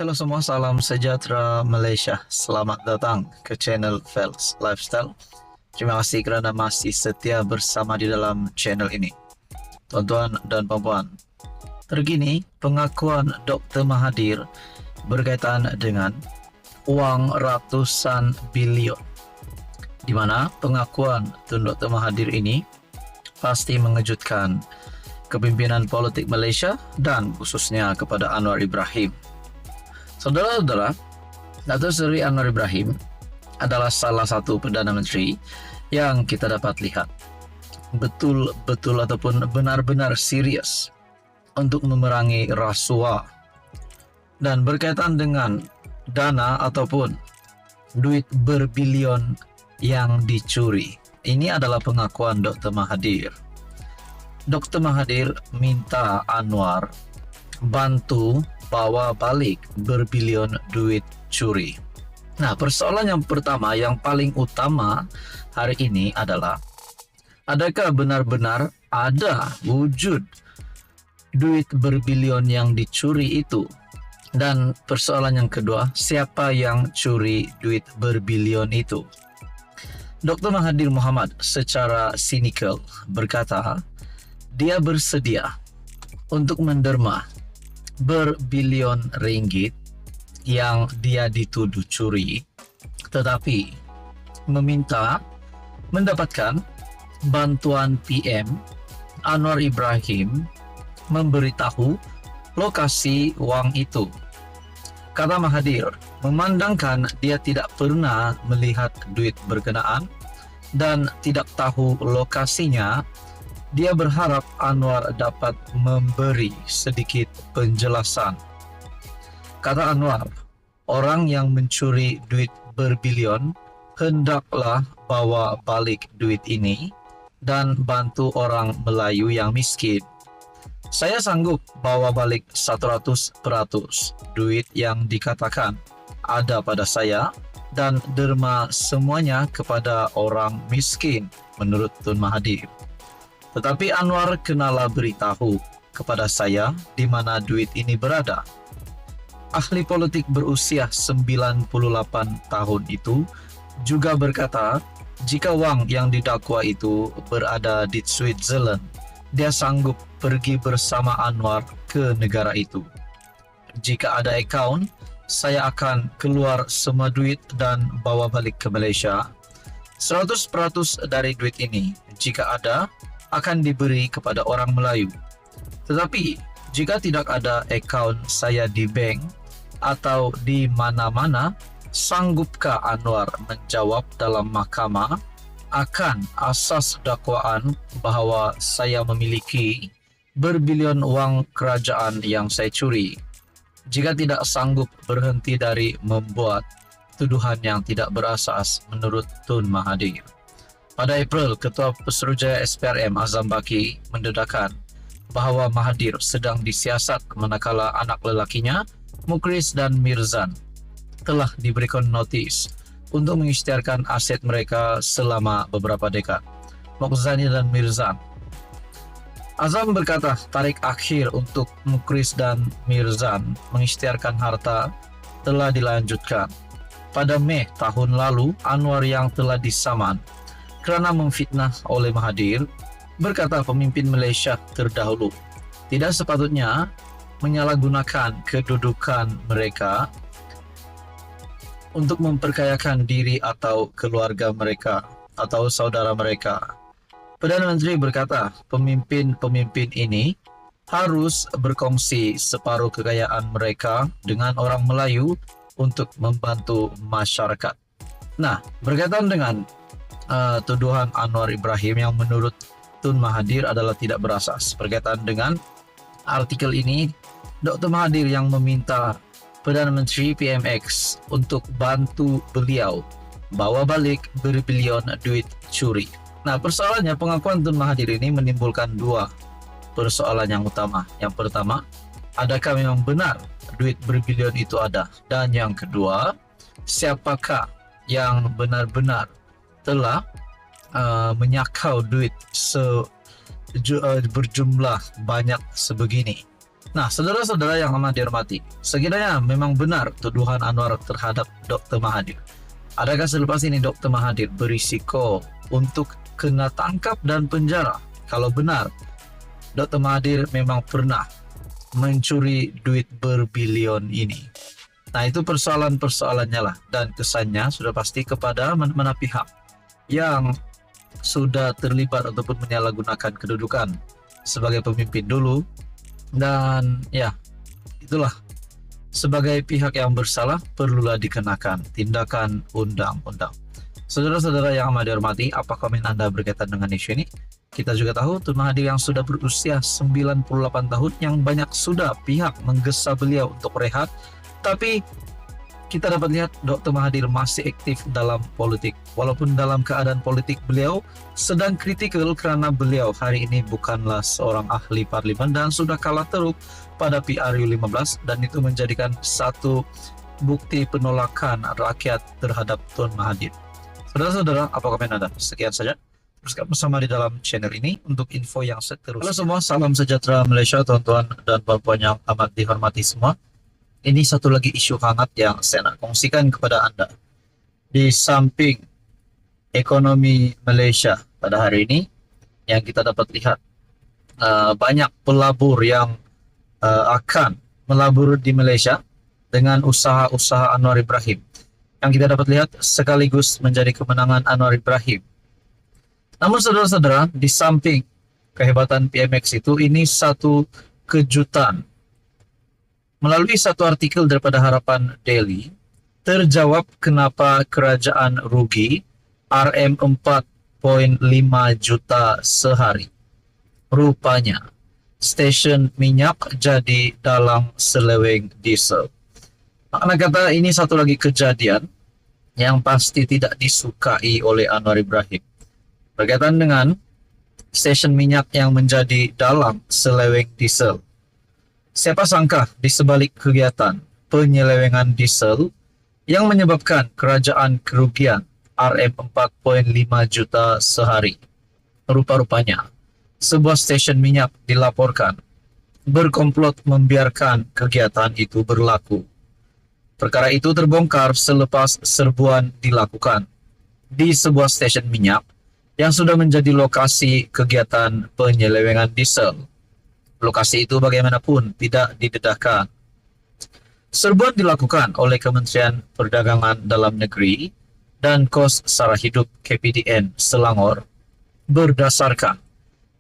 Halo semua, salam sejahtera Malaysia. Selamat datang ke channel Fels Lifestyle. Terima kasih kerana masih setia bersama di dalam channel ini. Tuan-tuan dan puan-puan, terkini pengakuan Dr. Mahathir berkaitan dengan wang ratusan bilion, di mana pengakuan Tun Dr. Mahathir ini pasti mengejutkan kepimpinan politik Malaysia dan khususnya kepada Anwar Ibrahim. Saudara-saudara, Datuk Seri Anwar Ibrahim adalah salah satu Perdana Menteri yang kita dapat lihat betul-betul ataupun benar-benar serius untuk memerangi rasuah dan berkaitan dengan dana ataupun duit berbilion yang dicuri. Ini adalah pengakuan Dr. Mahathir. Dr. Mahathir minta Anwar bantu bawa balik berbilion duit curi. Nah, persoalan yang pertama yang paling utama hari ini adalah, adakah benar-benar ada wujud duit berbilion yang dicuri itu? Dan persoalan yang kedua, siapa yang curi duit berbilion itu? Dr. Mahathir Mohamad secara sinikal berkata, dia bersedia untuk menderma berbilion ringgit yang dia dituduh curi, tetapi meminta mendapatkan bantuan PM Anwar Ibrahim memberitahu lokasi wang itu. Kata Mahathir, memandangkan dia tidak pernah melihat duit berkenaan dan tidak tahu lokasinya, dia berharap Anwar dapat memberi sedikit penjelasan. Kata Anwar, orang yang mencuri duit berbilion hendaklah bawa balik duit ini dan bantu orang Melayu yang miskin. Saya sanggup bawa balik 100% duit yang dikatakan ada pada saya dan derma semuanya kepada orang miskin, menurut Tun Mahathir. Tetapi Anwar kenalah beritahu kepada saya di mana duit ini berada. Ahli politik berusia 98 tahun itu juga berkata, jika wang yang didakwa itu berada di Switzerland, dia sanggup pergi bersama Anwar ke negara itu. Jika ada akaun, saya akan keluar semua duit dan bawa balik ke Malaysia. 100% dari duit ini, jika ada, akan diberi kepada orang Melayu. Tetapi jika tidak ada akaun saya di bank atau di mana-mana, sanggupkah Anwar menjawab dalam mahkamah akan asas dakwaan bahawa saya memiliki berbilion wang kerajaan yang saya curi? Jika tidak sanggup berhenti dari membuat tuduhan yang tidak berasas menurut Tun Mahathir. Pada April, Ketua Pesuruhjaya SPRM Azam Baki mendedahkan bahawa Mahathir sedang disiasat manakala anak lelakinya, Mukhris dan Mirzan, telah diberikan notis untuk mengisytiharkan aset mereka selama beberapa dekad. Mukhzani dan Mirzan. Azam berkata tarikh akhir untuk Mukhris dan Mirzan mengisytiharkan harta telah dilanjutkan. Pada Mei tahun lalu, Anwar yang telah disaman kerana memfitnah oleh Mahathir, berkata pemimpin Malaysia terdahulu tidak sepatutnya menyalahgunakan kedudukan mereka untuk memperkayakan diri atau keluarga mereka atau saudara mereka. Perdana Menteri berkata pemimpin-pemimpin ini harus berkongsi separuh kekayaan mereka dengan orang Melayu untuk membantu masyarakat. Nah, berkaitan dengan tuduhan Anwar Ibrahim yang menurut Tun Mahathir adalah tidak berasas. Berkaitan dengan artikel ini, Dr. Mahathir yang meminta Perdana Menteri PMX untuk bantu beliau bawa balik berbilion duit curi. Nah, persoalannya pengakuan Tun Mahathir ini menimbulkan dua persoalan yang utama. Yang pertama, adakah memang benar duit berbilion itu ada? Dan yang kedua, siapakah yang benar-benar telah menyakau duit berjumlah banyak sebegini? Nah, saudara-saudara yang amat dihormati, sekiranya memang benar tuduhan Anwar terhadap Dr. Mahathir, adakah selepas ini Dr. Mahathir berisiko untuk kena tangkap dan penjara? Kalau benar, Dr. Mahathir memang pernah mencuri duit berbilion ini. Nah, itu persoalan-persoalannya lah, dan kesannya sudah pasti kepada mana pihak yang sudah terlibat ataupun menyalahgunakan kedudukan sebagai pemimpin dulu. Dan ya, itulah, sebagai pihak yang bersalah perlulah dikenakan tindakan undang-undang. Saudara-saudara yang amat dihormati, apa komen Anda berkaitan dengan isu ini? Kita juga tahu Tun Mahathir yang sudah berusia 98 tahun, yang banyak sudah pihak menggesa beliau untuk rehat, tapi kita dapat lihat Dr. Mahathir masih aktif dalam politik. Walaupun dalam keadaan politik beliau sedang kritikal karena beliau hari ini bukanlah seorang ahli parlimen dan sudah kalah teruk pada PRU15, dan itu menjadikan satu bukti penolakan rakyat terhadap Tun Mahathir. Saudara-saudara, apa komen Anda? Sekian saja. Teruskan bersama di dalam channel ini untuk info yang seterusnya. Halo semua, salam sejahtera Malaysia, tuan-tuan dan puan-puan yang amat dihormati semua. Ini satu lagi isu hangat yang saya nak kongsikan kepada Anda. Di samping ekonomi Malaysia pada hari ini, yang kita dapat lihat banyak pelabur yang akan melabur di Malaysia dengan usaha-usaha Anwar Ibrahim. Yang kita dapat lihat sekaligus menjadi kemenangan Anwar Ibrahim. Namun saudara-saudara, di samping kehebatan PMX itu, ini satu kejutan. Melalui satu artikel daripada Harapan Daily, terjawab kenapa kerajaan rugi RM4.5 juta sehari. Rupanya, stesen minyak jadi dalang seleweng diesel. Makna kata, ini satu lagi kejadian yang pasti tidak disukai oleh Anwar Ibrahim. Berkaitan dengan stesen minyak yang menjadi dalang seleweng diesel. Siapa sangka di sebalik kegiatan penyelewengan diesel yang menyebabkan kerajaan kerugian RM4.5 juta sehari. Rupa-rupanya, sebuah stesen minyak dilaporkan berkomplot membiarkan kegiatan itu berlaku. Perkara itu terbongkar selepas serbuan dilakukan di sebuah stesen minyak yang sudah menjadi lokasi kegiatan penyelewengan diesel. Lokasi itu bagaimanapun tidak didedahkan. Serbuan dilakukan oleh Kementerian Perdagangan Dalam Negeri dan Kos Sara Hidup KPDN Selangor berdasarkan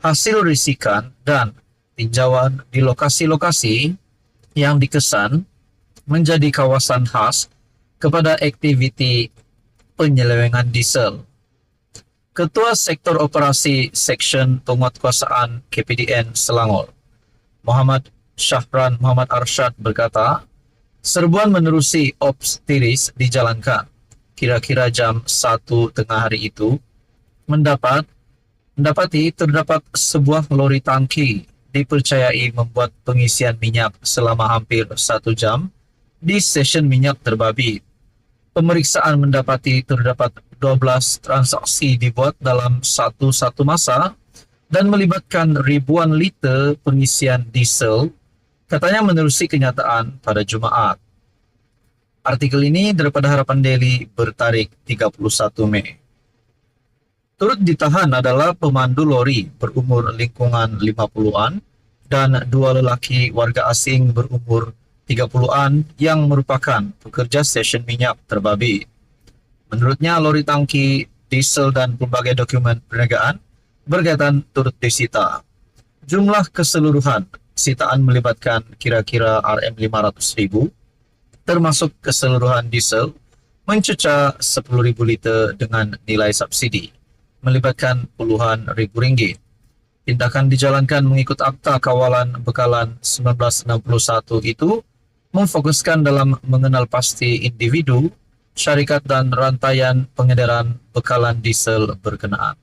hasil risikan dan tinjauan di lokasi-lokasi yang dikesan menjadi kawasan khas kepada aktiviti penyelewengan diesel. Ketua Sektor Operasi Seksyen Penguatkuasaan KPDN Selangor, Muhammad Syahran Muhammad Arsyad berkata, serbuan menerusi ops tiris dijalankan. Kira-kira jam 1 tengah hari itu, mendapati terdapat sebuah lori tangki dipercayai membuat pengisian minyak selama hampir 1 jam di stesen minyak terbabi. Pemeriksaan mendapati terdapat 12 transaksi dibuat dalam satu masa dan melibatkan ribuan liter pengisian diesel, katanya menerusi kenyataan pada Jumaat. Artikel ini daripada Harapan Daily bertarik 31 Mei. Turut ditahan adalah pemandu lori berumur lingkungan 50-an dan 2 lelaki warga asing berumur 30-an yang merupakan pekerja stesen minyak terbabi. Menurutnya, lori tangki diesel dan berbagai dokumen perniagaan berkaitan turut disita. Jumlah keseluruhan sitaan melibatkan kira-kira RM500.000, termasuk keseluruhan diesel, menceca 10.000 liter dengan nilai subsidi, melibatkan puluhan ribu ringgit. Tindakan dijalankan mengikut Akta Kawalan Bekalan 1961 itu memfokuskan dalam mengenal pasti individu, syarikat dan rantaian pengedaran bekalan diesel berkenaan.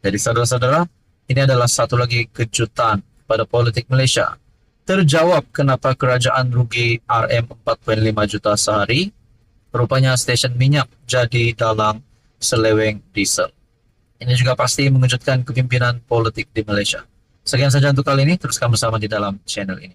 Jadi saudara-saudara, ini adalah satu lagi kejutan pada politik Malaysia. Terjawab kenapa kerajaan rugi RM4.5 juta sehari. Rupanya stesen minyak jadi dalang seleweng diesel. Ini juga pasti mengejutkan kepimpinan politik di Malaysia. Sekian saja untuk kali ini, teruskan bersama di dalam channel ini.